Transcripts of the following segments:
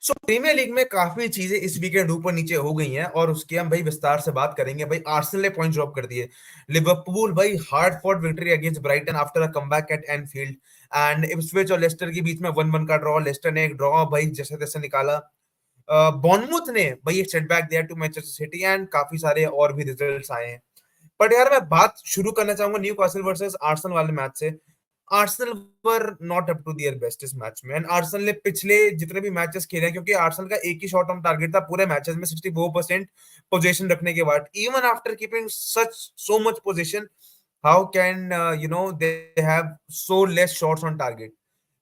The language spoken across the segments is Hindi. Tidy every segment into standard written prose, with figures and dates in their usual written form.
सो प्रीमियर लीग में काफी चीजें इस वीकेंड ऊपर नीचे हो गई हैं और उसकी हम भाई विस्तार से बात करेंगे। भाई आर्सेनल ने पॉइंट ड्रॉप कर दिए। लिवरपूल भाई hard fought victory against Brighton after a comeback at Anfield. And Ipswich और लेस्टर के बीच में 1-1 का ड्रॉ। लेस्टर ने एक ड्रॉ भाई जैसे तैसे निकाला। बॉर्नमूथ ने भाई एक सेटबैक दिया टू मैनचेस्टर सिटी एंड काफी सारे और भी रिजल्ट्स आए हैं। बट यार मैं बात शुरू करना चाहूंगा न्यू कासल वर्सेस आर्सेनल वाले मैच से। Arsenal were not up to their best इस मैच में। एंड आर्सेनल ने पिछले जितने भी मैचेस खेले हैं, क्योंकि आर्सेनल का एक ही शॉट ऑन टारगेट था पूरे मैचेस में 64% पोजीशन रखने के बाद, even after keeping such so much position, how can they have so less shots on target.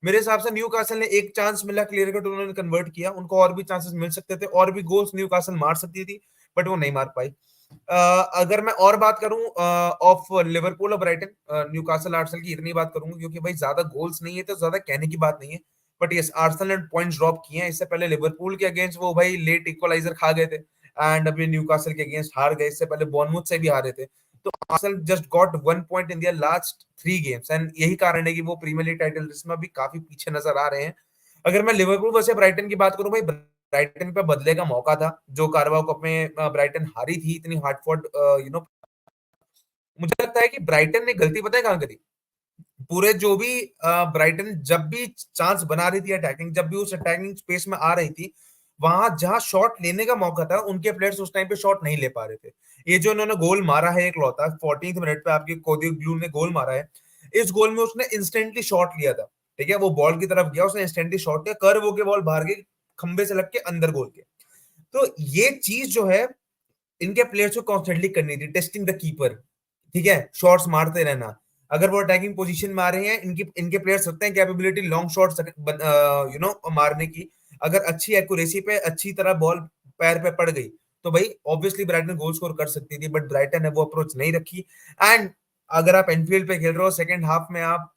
मेरे हिसाब से न्यू कासल ने एक चांस मिला क्लियर कट, उन्होंने कन्वर्ट किया। उनको और भी चांसेस मिल सकते थे, और भी गोल्स न्यू कासल मार सकती थी, बट वो नहीं मार पाई। अगर मैं और बात करूं ऑफ लिवरपूल और ब्राइटन, न्यूकासल आर्सेनल की इतनी बात करूंगा क्योंकि भाई ज्यादा गोल्स नहीं है तो ज्यादा कहने की बात नहीं है। बट यस, आर्सेनल ने पॉइंट्स ड्रॉप किए हैं। इससे पहले लिवरपूल के अगेंस्ट वो भाई लेट इक्वलाइजर खा गए थे, एंड अभी न्यूकासल के अगेंस्ट हार गए। इससे पहले बॉर्नमूथ से भी हारे थे। तो Arsenal just got 1 point in their last 3 games, and यही कारण है कि वो प्रीमियर लीग टाइटल रेस में अभी काफी पीछे नजर आ रहे हैं। अगर मैं लिवरपूल वर्सेस ब्राइटन की बात करूं, भाई ब्राइटन पे बदले का मौका था। जो कार्बाओ कप में ब्राइटन हारी थी इतनी हार्ड फॉट, मुझे लगता है कि ब्राइटन ने गलती पता है कहां करी। पूरे जो भी ब्राइटन जब भी चांस बना रही थी अटैकिंग, जब भी उस अटैकिंग स्पेस में आ रही थी, वहां जहां शॉट लेने का मौका था उनके प्लेयर्स उस टाइम पे शॉट नहीं ले पा रहे थे। ये जो उन्होंने गोल मारा है एक लौता 14th मिनट पे आपके कोदी ग्लू ने गोल मारा है, इस गोल में उसने इंस्टेंटली शॉट लिया था। ठीक है, वो बॉल की तरफ गया, उसने इंस्टेंटली शॉट लिया, कर्व होके बॉल बाहर गई, खंबे से लग के अंदर गोल के। तो ये चीज जो है इनके प्लेयर्स को कॉन्स्टेंटली करनी थी, टेस्टिंग द कीपर। ठीक है, शॉट्स मारते रहना। अगर वो अटैकिंग पोजीशन में आ रहे हैं, इनकी इनके प्लेयर्स रखते हैं कैपेबिलिटी लॉन्ग शॉट्स मारने की। अगर अच्छी एक्यूरेसी पे अच्छी तरह बॉल पैर पे पड़ गई तो भाई ऑब्वियसली ब्राइटन गोल स्कोर कर सकती थी, बट ब्राइटन ने वो अप्रोच नहीं रखी। एंड अगर आप एनफील्ड पे खेल रहे हो, सेकंड हाफ में आप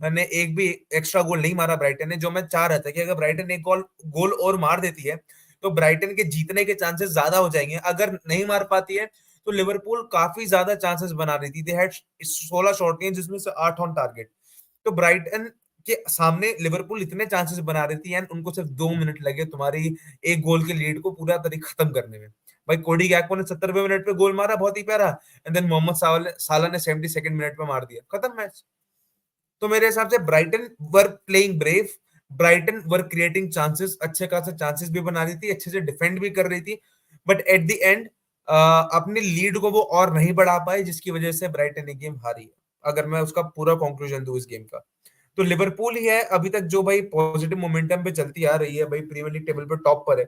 ने एक भी एक्स्ट्रा गोल नहीं मारा ब्राइटन ने। जो मैं चाह रहा था कि अगर ब्राइटन एक गोल गोल और मार देती है तो ब्राइटन के जीतने के चांसेस ज्यादा हो जाएंगे। अगर नहीं मार पाती है तो लिवरपूल काफी ज्यादा चांसेस बना रही थी। दे हैड 16 शॉट लिए जिसमें से 8 ऑन टारगेट। तो ब्राइटन के सामने लिवरपूल इतने चांसेस बना रही थी एंड उनको सिर्फ 2 मिनट लगे तुम्हारी एक गोल के लीड को पूरा तरीके खत्म करने में। भाई कोडी गैक्पो ने 70वें मिनट पे गोल मारा, बहुत ही प्यारा। एंड देन मोहम्मद साला ने 72nd मिनट पे मार दिया, खत्म मैच। तो मेरे हिसाब से Brighton were playing brave, Brighton were creating chances, अच्छे खासे चांसेस भी बना रही थी, अच्छे से डिफेंड भी कर रही थी। बट एट द एंड अपनी लीड को वो और नहीं बढ़ा पाए, जिसकी वजह से ब्राइटन ये गेम हारी है। अगर मैं उसका पूरा कंक्लूजन दूं इस गेम का, तो लिवरपूल ही है अभी तक जो भाई पॉजिटिव मोमेंटम पे चलती आ रही है, भाई प्रीमियर लीग टेबल पे टॉप पर है।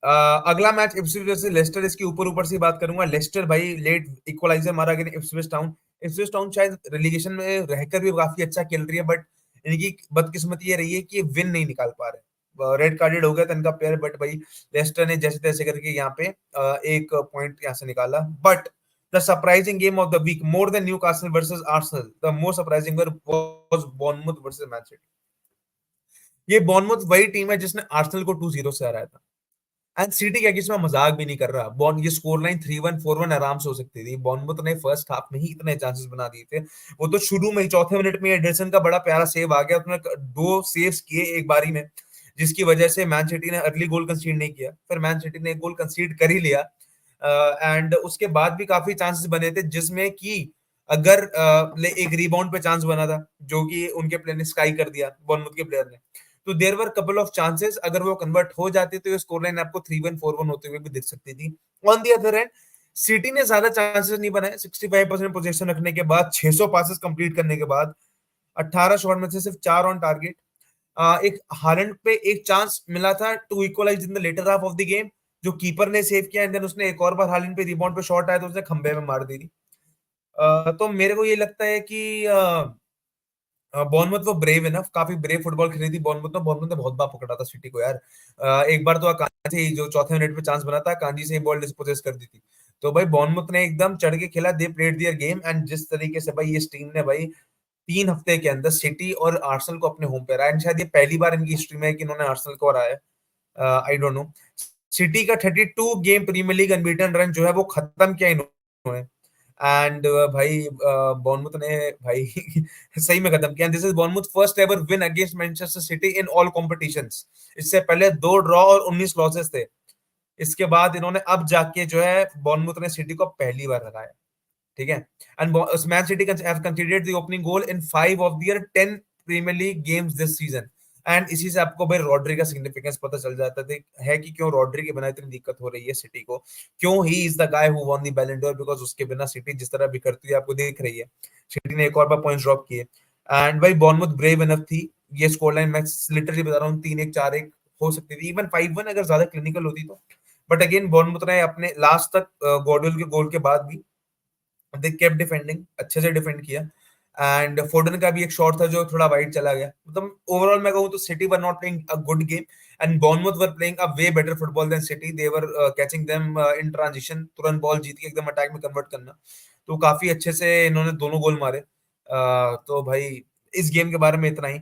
अगला मैच इप्सविच वर्सेस लेस्टर, इसकी ऊपर ऊपर से बात करूंगा। लेस्टर भाई लेट इक्वलाइजर मारा गया इप्सविच टाउन। इप्सविच टाउन शायद रिलीगेशन में रहकर भी काफी अच्छा खेल रही है, बट इनकी बदकिस्मती ये रही है कि विन नहीं निकाल पा रहे। रेड कार्डेड हो गया था इनका प्लेयर, बट भाई लेस्टर ने जैसे तैसे करके यहाँ पे एक पॉइंट यहाँ से निकाला। But the surprising game of the week, more than Newcastle versus Arsenal, the most surprising was Bournemouth versus Man City. ये बॉर्नमूथ वही टीम है जिसने आर्सेनल को 2-0 से हराया था। एंड सिटी के अगेंस्ट में मजाक भी नहीं कर रहा। बॉन ये स्कोर लाइन 3-1 4-1 आराम से हो सकती थी। बॉर्नमूथ ने फर्स्ट हाफ में ही इतने चांसेस बना दिए थे। वो तो शुरू में ही चौथे मिनट में एडरसन का बड़ा प्यारा सेव आ गया, उसने दो सेव्स किए एक बारी में, जिसकी वजह से मैन सिटी ने अर्ली गोल कंसीड नहीं किया। फिर मैन सिटी ने एक गोल कंसीड कर ही लिया। एंड उसके बाद भी काफी चांसेस बने थे, जिसमें कि अगर एक रिबाउंड पे चांस बना था जो कि उनके प्लेयर ने स्काई कर दिया, बॉर्नमूथ के प्लेयर ने। तो there were couple of chances, अगर वो कन्वर्ट हो जाते तो ये स्कोर लाइन आपको 3-1 4-1 होते हुए भी दिख सकती थी। On the other hand city ने ज्यादा चांसेस नहीं बनाए। 65% पोजीशन रखने के बाद, 600 पासेस कंप्लीट करने के बाद, 18 शॉट में से सिर्फ 4 ऑन टारगेट। एक हालैंड पे एक चांस मिला था to equalise in the latter half of the game, जो कीपर ने सेव किया। एंड देन उसने एक और बार हालैंड पे रिबाउंड पे शॉट आया तो उसने खंबे में मार दी थी। तो मेरे को ये लगता है कि बॉर्नमouth वो ब्रेव है ना, काफी ब्रेव फुटबॉल खेली थी बॉर्नमouth। तो बॉर्नमouth ने बहुत बार पकड़ा था सिटी को यार। एक बार तो अकांजी से जो चौथे मिनट पे चांस बना था, अकांजी से बॉल डिस्पोजेस कर दी थी। तो भाई बॉर्नमouth ने एकदम चढ़ के खेला, they played their game. And जिस तरीके से भाई इस टीम ने भाई 3 हफ्ते के अंदर सिटी और आर्सेनल को अपने होम पे हराया, शायद ये पहली बार इनकी हिस्ट्री में है कि इन्होंने आर्सेनल को हराया। I don't know. सिटी का 32 game Premier League unbeaten run जो है वो खत्म किया इन्होंने। एंड भाई बॉर्नमूथ ने भाई सही में खत्म किया। This is Bournemouth first ever win against Manchester City in all competitions. इससे पहले 2 ड्रॉ और 19 लॉसेस थे। इसके बाद इन्होंने अब जाके जो है बॉर्नमूथ ने सिटी को पहली बार हराया, ठीक है। And Man City have conceded the opening goal in 5 of their 10 Premier League games this season. And इसी से आपको भाई रॉड्री का सिग्निफिकेंस पता चल जाता है कि क्यों रॉड्री के बिना इतनी दिक्कत हो रही है सिटी को, क्यों he is the guy who won the बैलन डोर, बिकॉज उसके बिना सिटी जिस तरह बिखरती है आपको देख रही है। सिटी ने एक और बार पॉइंट्स ड्रॉप किए। एंड भाई बॉर्नमूथ ब्रेव इनफ थी। ये स्कोर लाइन मैं लिटरली बता रहा हूँ 3-1 4-1 हो सकती थी, इवन 5-1 अगर ज्यादा क्लिनिकल होती तो। बट अगेन बॉर्नमूथ ने अपने लास्ट तक गॉर्डवेल के गोल के बाद भी दे केप्ट डिफेंडिंग, अच्छे से डिफेंड किया। एंड फोर्डन का भी एक शॉट था जो थोड़ा वाइड चला गया। मतलब ओवरऑल मैं कहूँ तो City were not playing a good game and Bournemouth were playing a way better football than City. They were catching them in transition, तुरंत बॉल जीत के एकदम अटैक में कन्वर्ट करना। तो काफी अच्छे से इन्होंने दोनों गोल मारे। तो भाई इस गेम के बारे में इतना ही।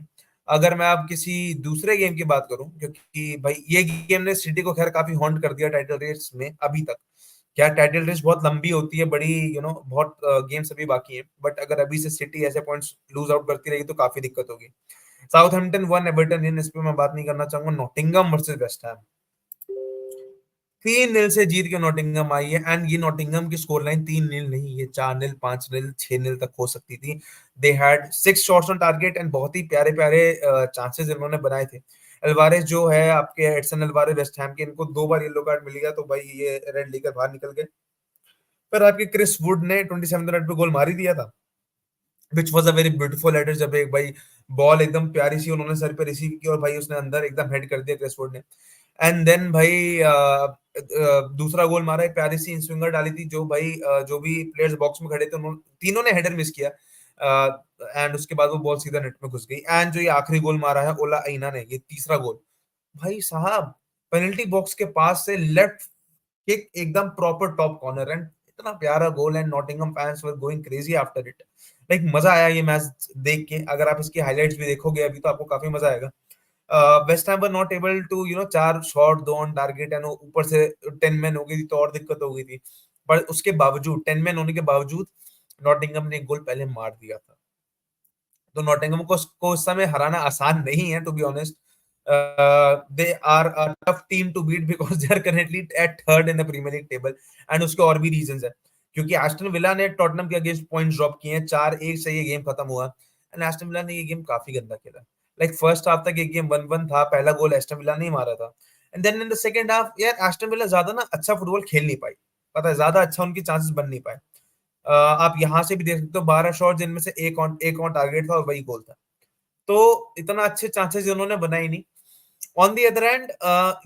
अगर मैं आप किसी दूसरे गेम की बात करूं, क्योंकि भाई ये गेम ने सिटी को खैर काफी हॉन्ट कर दिया टाइटल रेस में अभी तक। क्या टाइटल रेस बहुत लंबी होती है, बड़ी बहुत गेम्स अभी बाकी है, बट अगर अभी से सिटी ऐसे पॉइंट्स लूज आउट करती रहेगी तो काफी दिक्कत होगी। साउथहैम्पटन 1 एवर्टन इन, इस पे मैं बात नहीं करना चाहूंगा। नॉटिंघम वर्सेस वेस्ट हैम 3-0 से जीत के नॉटिंघम आई है। एंड ये नॉटिंघम की स्कोर लाइन 3-0 नहीं, ये 4-0 5-0 6-0 तक हो सकती थी। They had 6 shots on target and बहुत ही प्यारे प्यारे चांसेस इन्होंने बनाए थे। अल्वारेज जो है आपके एडसन अल्वारेज वेस्ट हैम के, इनको 2 बार येलो कार्ड मिल गया तो भाई ये रेड लेकर बाहर निकल गए। पर आपके क्रिस वुड ने 27 मिनट पे गोल मार ही दिया था, which was a very beautiful header. जब एक भाई बॉल एकदम प्यारी सी उन्होंने सर पे रिसीव की और भाई उसने अंदर एकदम हेड कर दिया क्रिस वुड ने। एंड देन भाई दूसरा गोल मारा, एक प्यारी सी स्विंगर डाली थी जो भाई जो भी प्लेयर्स बॉक्स में खड़े थे उन्होंने तीनों ने हेडर मिस किया। एंड उसके बाद वो बॉल सीधा नेट में घुस गई। एंड जो ये आखिरी गोल मारा है ओला आइना ने, ये तीसरा गोल भाई साहब पेनल्टी बॉक्स के पास से लेफ्ट किक एकदम प्रॉपर टॉप कॉर्नर। एंड इतना प्यारा goal and Nottingham fans were going crazy after it. Like मजा आया ये मैच देख के। अगर आप इसकी हाइलाइट्स भी देखोगे अभी तो आपको काफी मजा आएगा। West Ham were not able to 4 shot 2 on target and ऊपर से 10 मैन हो गई थी तो और दिक्कत हो गई थी। पर उसके बावजूद 10 मैन होने के बावजूद नॉटिंघम ने एक गोल पहले मार दिया था। तो नॉटिंघम को उस समय हराना आसान नहीं है, to be honest. They are a tough team to beat because they are currently at third in the Premier League table. And उसके और भी रीजंस है, क्योंकि एस्टन विला ने टॉटनहम के अगेंस्ट पॉइंट्स ड्रॉप किए हैं। 4-1 से ये गेम खत्म हुआ एंड एस्टन विला ने ये गेम काफी गंदा खेला। लाइक फर्स्ट हाफ तक ये गेम 1-1 था, पहला गोल एस्टन विला ने ही मारा था। And then in the second half यार एस्टन विला ज्यादा ना अच्छा फुटबॉल खेल नहीं पाई, पता है, ज्यादा अच्छा उनकी चांसेस बन नहीं पाए। आप यहां से भी देख सकते हो 12 शॉट जिनमें से एक ऑन टारगेट था और वही गोल था। तो इतना अच्छे चांसेस उन्होंने बनाए नहीं। ऑन दी अदर एंड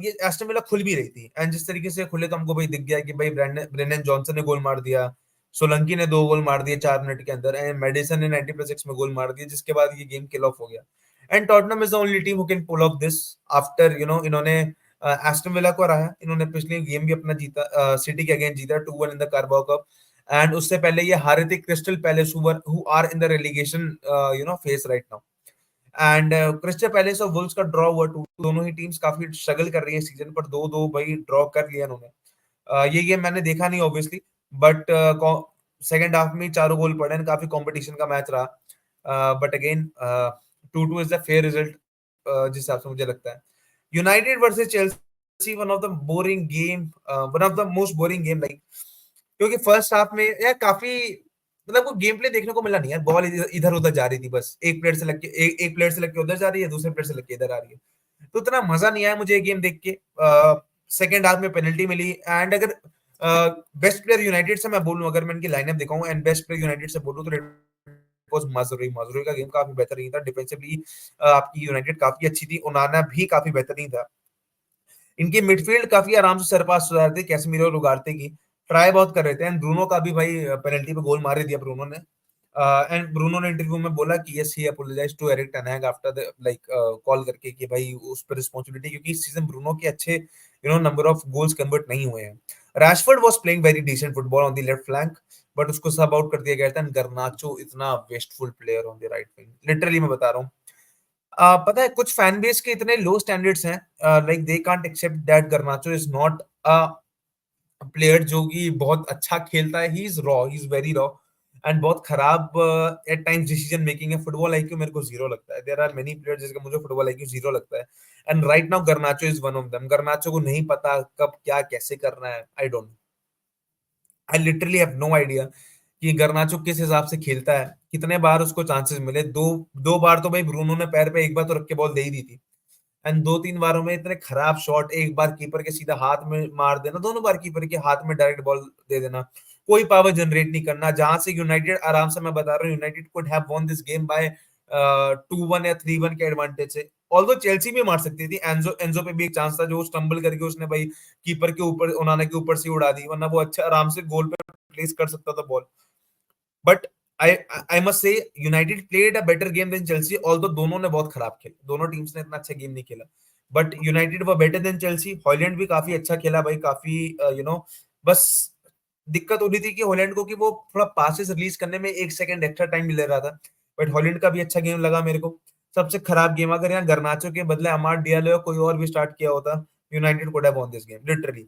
ये एस्टन विला खुल भी रही थी एंड जिस तरीके से खुले तो हमको भाई दिख गया कि भाई ब्रेंडन जॉनसन ने गोल मार दिया, सोलंकी ने 2 गोल मार दिए 4 मिनट के अंदर एंड मेडिसन ने 90+6 में गोल मार दिया, जिसके बाद ये गेम किल ऑफ हो गया। And Tottenham is the only team who can pull off this after इन्होंने एस्टन विला को हराया। इन्होंने पिछली गेम भी अपना जीता, सिटी के अगेंस्ट जीता 2-1 in the Carabao Cup. And उससे पहले ये हारे थे Crystal Palace who are in the relegation face right now. And Crystal Palace और वुल्व्स का ड्रॉ हुआ दोनों ही टीम्स काफी स्ट्रगल कर रही है सीजन पर, 2-2 भाई ड्रॉ कर लिया इन्होंने। ये गेम मैंने देखा नहीं ऑब्वियसली, बट सेकंड हाफ में चारों गोल पड़े हैं, काफी कंपटीशन का मैच रहा। But again 2-2 is the fair result जिस हिसाब से मुझे लगता है। United versus Chelsea one of the boring game, one of the most boring game like, क्योंकि फर्स्ट हाफ में यार काफी मतलब वो गेम प्ले देखने को मिला नहीं यार। बॉल इधर उधर जा रही थी, बस एक प्लेयर से लग के एक प्लेयर से लग के उधर जा रही है, दूसरे प्लेयर से लग के इधर आ रही है। तो इतना मजा नहीं आया मुझे ये गेम देख के। सेकेंड हाफ में पेनल्टी मिली। एंड अगर बेस्ट प्लेयर यूनाइटेड से मैं बोलूं, अगर मैं इनकी लाइनअप दिखाऊं एंड बेस्ट प्लेयर यूनाइटेड से बोलूं तो वाज माजुरी। माजुरी का गेम काफी बेहतरीन था डिफेंसिवली। आपकी यूनाइटेड काफी अच्छी थी, ओनाना भी काफी बेहतरीन था। इनकी मिडफील्ड काफी आराम से सरपास हो रहे थे कैसेमीरो और उगारते की, ट्राई बहुत कर रहे थे। एंड ब्रूनो का भी भाई पेनल्टी पे गोल मार ही दिया ब्रूनो ने। एंड ब्रूनो ने इंटरव्यू में बोला कि yes he apologise to Erik ten Hag after the like call करके कि भाई उस पर रिस्पांसिबिलिटी, क्योंकि इस सीजन ब्रूनो के अच्छे नंबर ऑफ गोल्स कन्वर्ट नहीं हुए हैं। Rashford was playing very decent football on the left flank, but उसको सब आउट कर दिया गया था। एंड गर्नाचो इतना wasteful player on the right wing, literally मैं बता रहा हूँ। पता है कुछ फैन बेस के इतने लो स्टैंडर्ड्स हैं, like they can't accept that Garnacho is not a player जो कि बहुत अच्छा खेलता है, he is very raw and बहुत खराब एट टाइम्स डिसीजन मेकिंग है। फुटबॉल आईक्यू मेरे को जीरो लगता है। देयर आर मेनी प्लेयर्स जिसका मुझे फुटबॉल आईक्यू जीरो लगता है, and right now Garnacho is one of them. Garnacho को नहीं पता कब क्या कैसे करना है, I don't, I literally have no idea कि गर्नाचो किस हिसाब से खेलता है। कितने बार उसको चांसेस मिले, दो दो बार तो भाई ब्रूनो ने पैर पे एक बार तो रख के बॉल दे ही दी थी, एंड दो तीन बारों में इतने खराब शॉट, एक बार कीपर के सीधा हाथ में मार देना, दोनों बार कीपर के हाथ में डायरेक्ट बॉल दे देना, कोई पावर जनरेट नहीं करना। जहां से यूनाइटेड आराम से, मैं बता रहा हूँ, United could have won this game by 2-1 या 3-1 के एडवांटेज से। ऑल्दो चेल्सी भी मार सकती थी, एंजो एंजो पे भी एक चांस था जो स्टंबल करके उसने भाई कीपर के ऊपर, ओनाना के ऊपर से उड़ा दी, वरना वो अच्छा आराम से गोल पे प्लेस कर सकता था ball. But I I must say United played a better game than Chelsea, although दोनों ने बहुत खराब खेला, दोनों टीम्स ने इतना अच्छा गेम नहीं खेला, but United were better than Chelsea. Holland भी काफी अच्छा खेला भाई, काफी बस दिक्कत हो रही थी कि हॉलैंड को कि वो थोड़ा पासेस रिलीज करने में एक सेकंड एक्स्ट्रा टाइम मिल रहा था, बट हॉलैंड का भी अच्छा गेम लगा मेरे को। सबसे खराब गेम अगर यहाँ गर्नाचो के बदले अमाड डियालो या कोई और भी स्टार्ट किया होता, United could have won this game literally.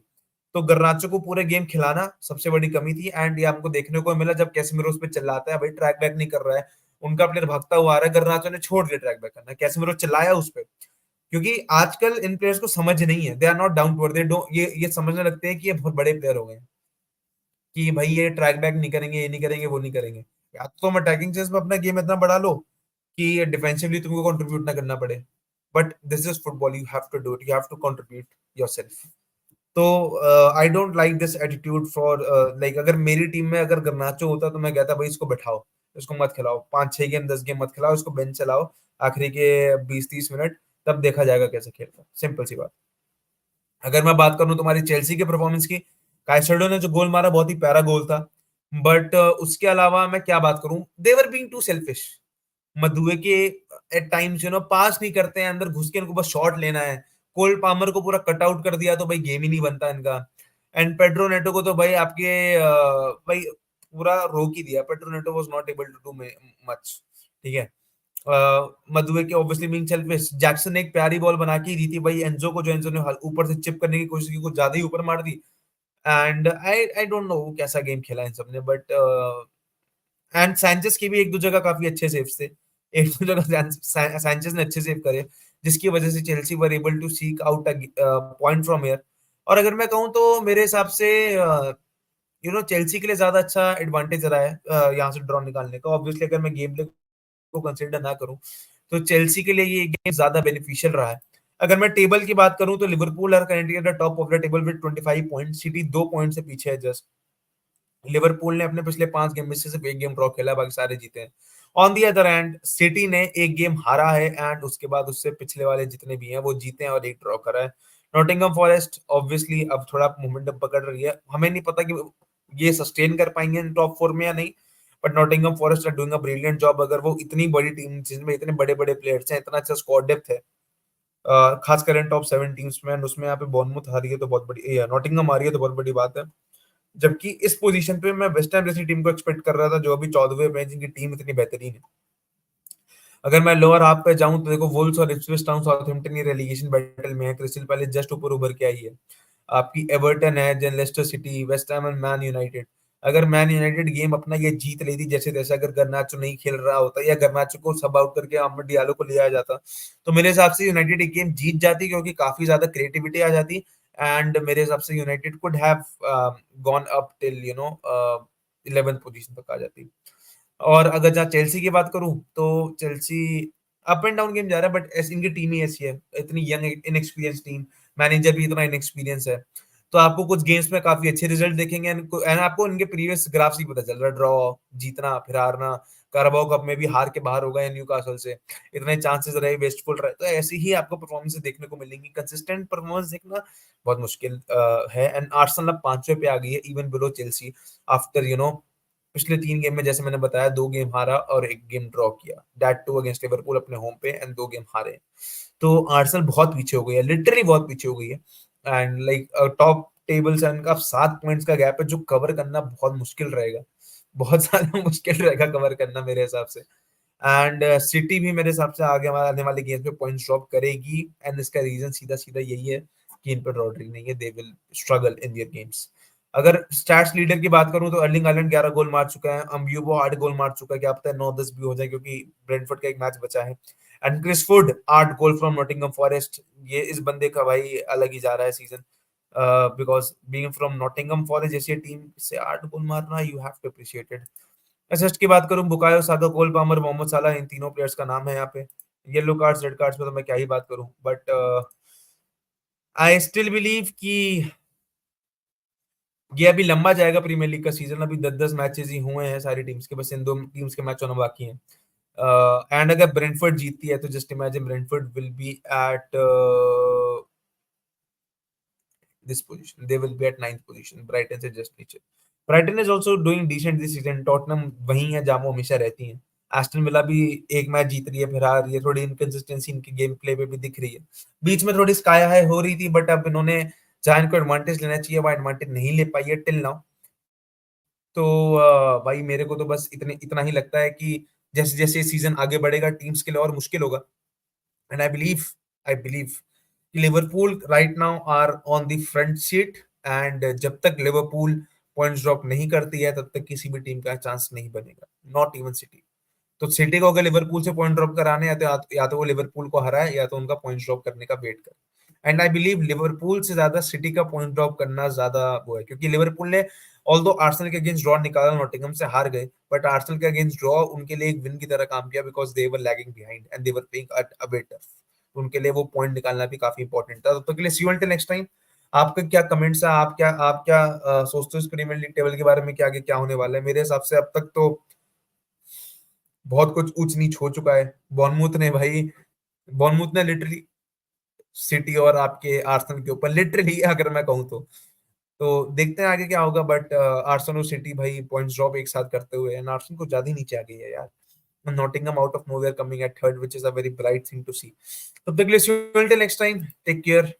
तो गर्नाचो को पूरे गेम खिलाना सबसे बड़ी कमी थी, एंड ये हमको देखने को मिला जब कैसेमिरो उस पे चिल्लाता है, भाई ट्रैक बैक नहीं कर रहा है, उनका प्लेयर भागता हुआ आ रहा है, गर्नाचो ने छोड़ दिया ट्रैक बैक करना, कैसेमिरो चिल्लाया उस पे। क्योंकि आजकल इन प्लेयर्स को समझ नहीं है, they are not down to earth, they don't, ये समझने लगते हैं कि ये बहुत बड़े प्लेयर हो गए हैं, कि भाई ये ट्रैक बैक नहीं करेंगे, ये नहीं करेंगे, वो नहीं करेंगे। या तो तुम अटैकिंग चेस में अपना गेम इतना बढ़ा लो कि डिफेंसिवली तुमको कंट्रीब्यूट ना करना पड़े, but this is football, you have to do it, you have to contribute yourself. तो I don't like this attitude for, like अगर मेरी टीम में अगर गर्नाचो होता तो मैं कहता भाई इसको बैठाओ, इसको मत खिलाओ, 5-6 गेम 10 गेम मत खिलाओ, इसको बेंच चलाओ आखिरी के 20-30 मिनट, तब देखा जाएगा कैसे खेलता है, सिंपल सी बात। अगर मैं बात करूं तुम्हारी चेल्सी के परफॉर्मेंस की, काइसेडो ने जो गोल मारा बहुत ही प्यारा गोल था, बट उसके अलावा मैं क्या बात करूं, देवर बीइंग टू सेल्फिश। मदुए के एट टाइम्स पास नहीं करते हैं, अंदर घुस के इनको बस शॉट लेना है। कोल पामर को पूरा कट आउट कर दिया तो भाई गेम ही नहीं बनता इनका। एंड पेड्रो नेटो को तो भाई आपके भाई पूरा रोक ही दिया, Pedro Neto was not able to do much, ठीक है। मदुए के ऑब्वियसली बीइंग सेल्फिश, जैक्सन ने एक प्यारी बॉल बना के दी थी भाई एंजो को, जो एंजो ने ऊपर से चिप करने की कोशिश की, कुछ ज्यादा ही ऊपर मार दी। एंड आई डोंट नो कैसा गेम खेला इन सबने, बट एंड सैंचेस की भी एक दो जगह काफी अच्छे सेव्स थे, एक दो जगह सैंचेस ने अच्छे सेव करे, जिसकी वजह से Chelsea were able to seek out a point from here. और अगर मैं कहूँ तो मेरे हिसाब से चेल्सी के लिए ज्यादा अच्छा एडवांटेज रहा है यहाँ से ड्रॉ निकालने का। ऑब्वियसली अगर मैं गेम प्ले को कंसिडर ना करूं तो चेल्सी के लिए ये गेम ज्यादा बेनिफिशियल रहा है। अगर मैं टेबल की बात करूं तो Liverpool are currently at the top of the table with 25 point, City 2 point से पीछे है जस्ट। लिवरपूल ने अपने पिछले 5 गेम में से सिर्फ एक गेम ड्रॉ खेला, बाकी सारे जीते हैं। On the other and city ने एक गेम हारा है, एंड उसके बाद उससे पिछले वाले जितने भी हैं वो जीते हैं और एक ड्रॉ करा है। नॉटिंघम फॉरेस्ट ऑब्वियसली अब थोड़ा मोमेंटम पकड़ रही है, हमें नहीं पता कि ये सस्टेन कर पाएंगे टॉप 4 में या नहीं, but Nottingham Forest are doing a brilliant job. अगर वो इतनी बड़ी टीम जिसमें इतने बड़े बड़े प्लेयर्स हैं, इतना अच्छा स्क्वाड डेप्थ है, खासकर इन टॉप 7 टीम्स में, and उसमें यहाँ पे बॉर्नमouth हारी है तो बहुत बड़ी, नॉटिंघम हारी है तो बहुत बड़ी बात है। जबकि इस पोजीशन पे मैं वेस्ट हैम जैसी टीम को एक्सपेक्ट कर रहा था, जो अभी 14वें पे है, जिनकी टीम इतनी बेहतरीन है। अगर मैं लोअर हाफ पे जाऊं तो देखो वुल्व्स और इप्सविच टाउन साउथहैम्पटन ये रेलीगेशन बैटल में है, क्रिस्टल पैलेस जस्ट ऊपर उभर के आई है, आपकी एवर्टन है, then Leicester City, West Ham and Man United. अगर मैन यूनाइटेड गेम अपना ये जीत लेती जैसे तैसे, अगर गर्नाचो नहीं खेल रहा होता या गर्नाचो को सब आउट करके अहमद डियालो को ले आया जाता, तो मेरे हिसाब से यूनाइटेड एक गेम जीत जाती, क्योंकि काफी ज्यादा क्रिएटिविटी आ जाती, एंड मेरे हिसाब से United could have gone up till 11th position तक आ जाती। और अगर जहाँ चेल्सी की बात करूं तो Chelsea up and down game जा रहा है, बट इनकी टीम ही ऐसी है, इतनी यंग इनएक्सपीरियंस टीम, मैनेजर भी इतना इनएक्सपीरियंस है, तो आपको कुछ गेम्स में काफी अच्छे रिजल्ट देखेंगे, एंड आपको इनके प्रीवियस ग्राफ्स ही पता चल रहा है, ड्रॉ, जीतना, फिर हारना, carabao कप में भी हार के बाहर हो गए न्यूकासल से, इतने चांसेस रहे, वेस्टफुल रहे, तो ऐसी ही आपको परफॉर्मेंस देखने को मिलेंगी। कंसिस्टेंट परफॉर्मेंस देखना बहुत मुश्किल है, एंड आर्सेनल अब 5वें पे आ गई है, इवन बिलो चेल्सी, आफ्टर पिछले 3 गेम में, जैसे मैंने बताया, 2 गेम हारा और एक गेम ड्रॉ किया, दैट टू अगेंस्ट लिवरपूल अपने होम पे, एंड 2 गेम हारे। तो आर्सेनल बहुत पीछे हो गई है, लिटरली बहुत पीछे हो गई है, एंड लाइक टॉप टेबल से इनका 7 पॉइंट्स का गैप है, जो कवर करना बहुत मुश्किल रहेगा, बहुत ज्यादा मुश्किल रहेगा कवर करना मेरे हिसाब से। एंड सिटी भी मेरे हिसाब से आगे हमारे आने वाले गेम्स में पॉइंट्स ड्रॉप करेगी, एंड इसका रीजन सीधा सीधा यही है कि इन पर रॉड्री नहीं है, they will struggle in their games. अगर स्टैट्स लीडर की बात करूं तो अर्लिंग हालैंड 11 गोल मार चुका है, अम्ब्यूमो 8 गोल मार चुका है, क्या पता है 9-10 भी हो जाए क्योंकि ब्रेंटफोर्ड का एक मैच बचा है। And Chris Wood 8 goal from Nottingham Forest. ये इस बंदे का भाई अलग ही जा रहा है season, because being from Nottingham Forest जैसी टीम से 8 गोल मारना, you have to appreciate it. Assist की बात करूं, Bukayo Saka, Cole Palmer, Mohamed Salah, इन तीनों प्लेयर्स का नाम है यहाँ पे। येलो कार्ड्स रेड कार्ड्स में तो मैं क्या ही बात करूं, बट आई स्टिल बिलीव कि ये अभी लंबा जाएगा प्रीमियर लीग का सीजन। अभी 10-10 मैचेस ही हुए हैं सारी टीम्स के, बस इन दो टीम्स के मैच होना बाकी हैं। एंड अगर ब्रेंटफोर्ड जीतती है तो just imagine Brentford will be at this position. They will be at 9th position. Brighton से just नीचे. Brighton is also doing decent this season. Tottenham वही है जहाँ वो हमेशा रहती है। एस्टन विला भी एक मैच जीत रही है फिर हार रही है, थोड़ी इनकंसिस्टेंसी इनकी गेम प्ले में भी दिख रही है। बीच में थोड़ी स्काई हाई हो रही थी, बट अब इन्होंने जहाँ इनको एडवांटेज लेना चाहिए वो एडवांटेज नहीं ले पाई है टिल नाउ। तो भाई मेरे को तो बस इतना ही लगता है कि जैसे जैसे सीजन आगे बढ़ेगा टीम्स के लिए और मुश्किल होगा। And I believe Liverpool right now are on the front seat. And जब तक लिवरपूल पॉइंट्स ड्रॉप नहीं करती है तब तक किसी भी टीम का चांस नहीं बनेगा, नॉट इवन सिटी। तो सिटी को अगर लिवरपूल से पॉइंट ड्रॉप कराने हैं तो या तो वो लिवरपूल को हराए या तो उनका पॉइंट ड्रॉप करने का वेट करे। एंड आई बिलीव लिवरपूल से ज्यादा सिटी का पॉइंट ड्रॉप करना ज्यादा वो है, क्योंकि लिवरपूल ने ऑल्दो आर्सेनल के अगेंस्ट ड्रॉ निकाला, नॉटिंघम से हार गए, बट आर्सेनल के अगेंस्ट ड्रॉ उनके लिए एक विन की तरह काम किया, because they were lagging behind and they were playing at a better. उनके लिए वो पॉइंट निकालना भी काफी इंपॉर्टेंट था। तब तक के लिए सी यू टिल नेक्स्ट टाइम। आपका क्या कमेंट्स है, आप क्या सोचते हो इस प्रीमियर लीग टेबल के बारे में, क्या आगे क्या होने वाला है? मेरे हिसाब से अब तक तो बहुत कुछ ऊंच नीच हो चुका है। बॉर्नमूथ ने लिटरली सिटी और आपके आर्सेनल के ऊपर लिटरली अगर मैं कहूँ तो देखते हैं आगे क्या होगा। बट आर्सेनल और सिटी भाई पॉइंट्स ड्रॉप एक साथ करते हुए, एंड आर्सेनल को ज्यादा ही नीचे आ गई है यार। Nottingham out of nowhere coming at third, which is a very bright thing to see. तब तक के लिए till next time, take care.